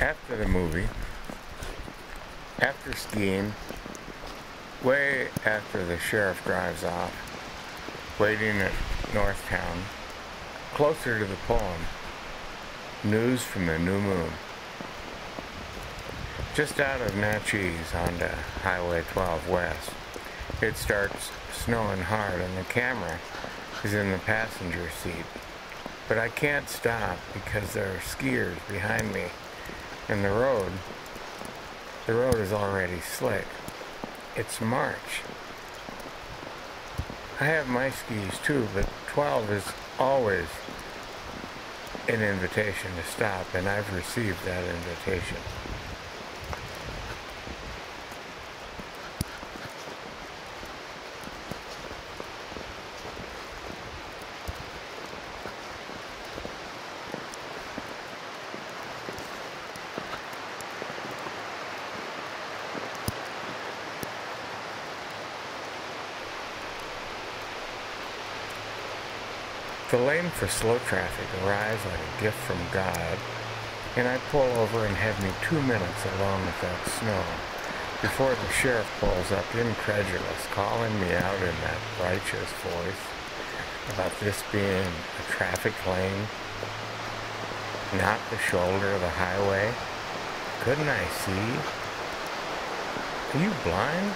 After the movie, after skiing, way after the sheriff drives off, waiting at Northtown, closer to the poem, news from the new moon. Just out of Natchez onto Highway 12 West, it starts snowing hard and the camera is in the passenger seat. But I can't stop because there are skiers behind me and the road is already slick. It's March. I have my skis too, but 12 is always an invitation to stop, and I've received that invitation. The lane for slow traffic arrives like a gift from God, and I pull over and have me 2 minutes alone with that snow before the sheriff pulls up incredulous, calling me out in that righteous voice about this being a traffic lane, not the shoulder of the highway. Couldn't I see? Are you blind?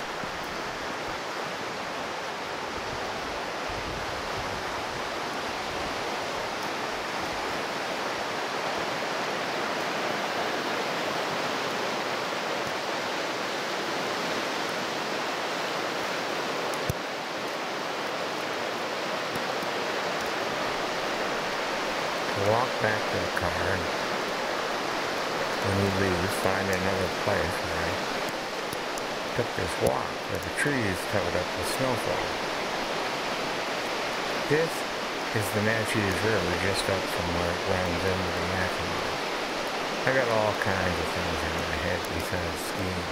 Walk back to the car, and when we leave, find another place where I took this walk where the trees covered up with snowfall. This is the Natchez River just up from where it runs into the Yakima. I got all kinds of things in my head besides skiing.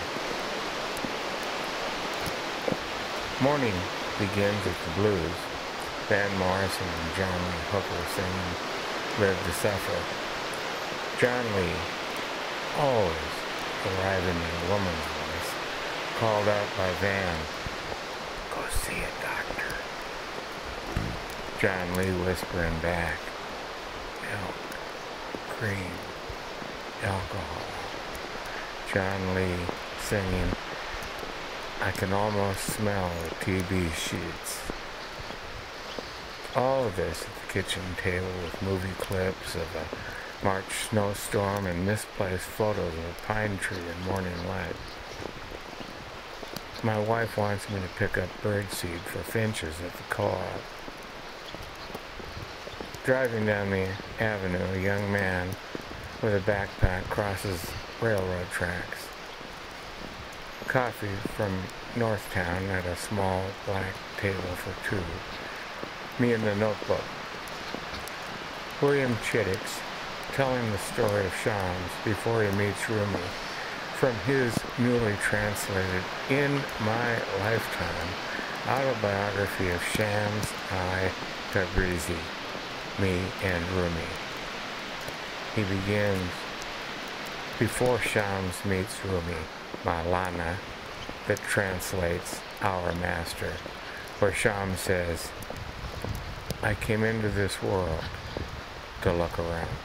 Morning begins with the blues. Van Morrison and John Lee Hooker singing Live to Suffer. John Lee, always arriving in a woman's voice, called out by Van, "Go see a doctor." John Lee whispering back, "Milk, cream, alcohol." John Lee singing, "I can almost smell the TB sheets." All of this at the kitchen table with movie clips of a March snowstorm and misplaced photos of a pine tree in morning light. My wife wants me to pick up birdseed for finches at the co-op. Driving down the avenue, a young man with a backpack crosses railroad tracks. Coffee from Northtown at a small black table for two. Me in the notebook. William Chiddicks telling the story of Shams before he meets Rumi from his newly translated In My Lifetime autobiography of Shams I Tabrizi, Me and Rumi. He begins, before Shams meets Rumi, Maulana, that translates Our Master, where Shams says, "I came into this world to look around."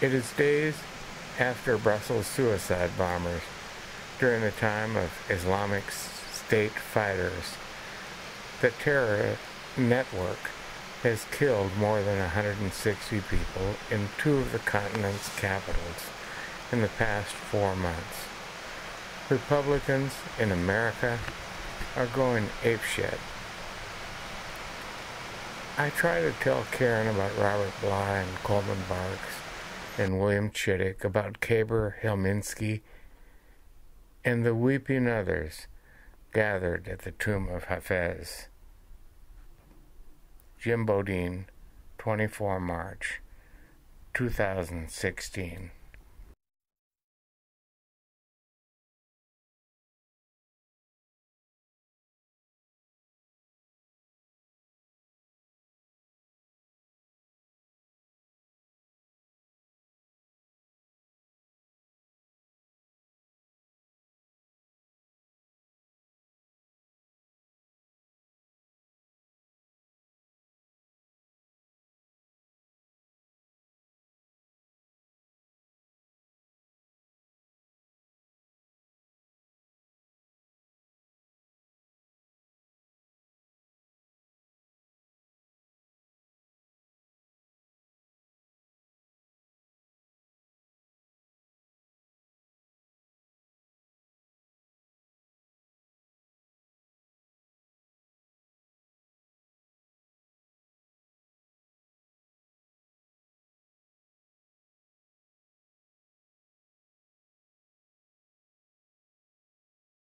It is days after Brussels suicide bombers during the time of Islamic State fighters. The terror network has killed more than 160 people in two of the continent's capitals in the past 4 months. Republicans in America are going apeshit. I try to tell Karen about Robert Bly and Coleman Barks and William Chittick, about Kaber Helminski and the weeping others gathered at the tomb of Hafez. Jim Bodeen, 24 March 2016.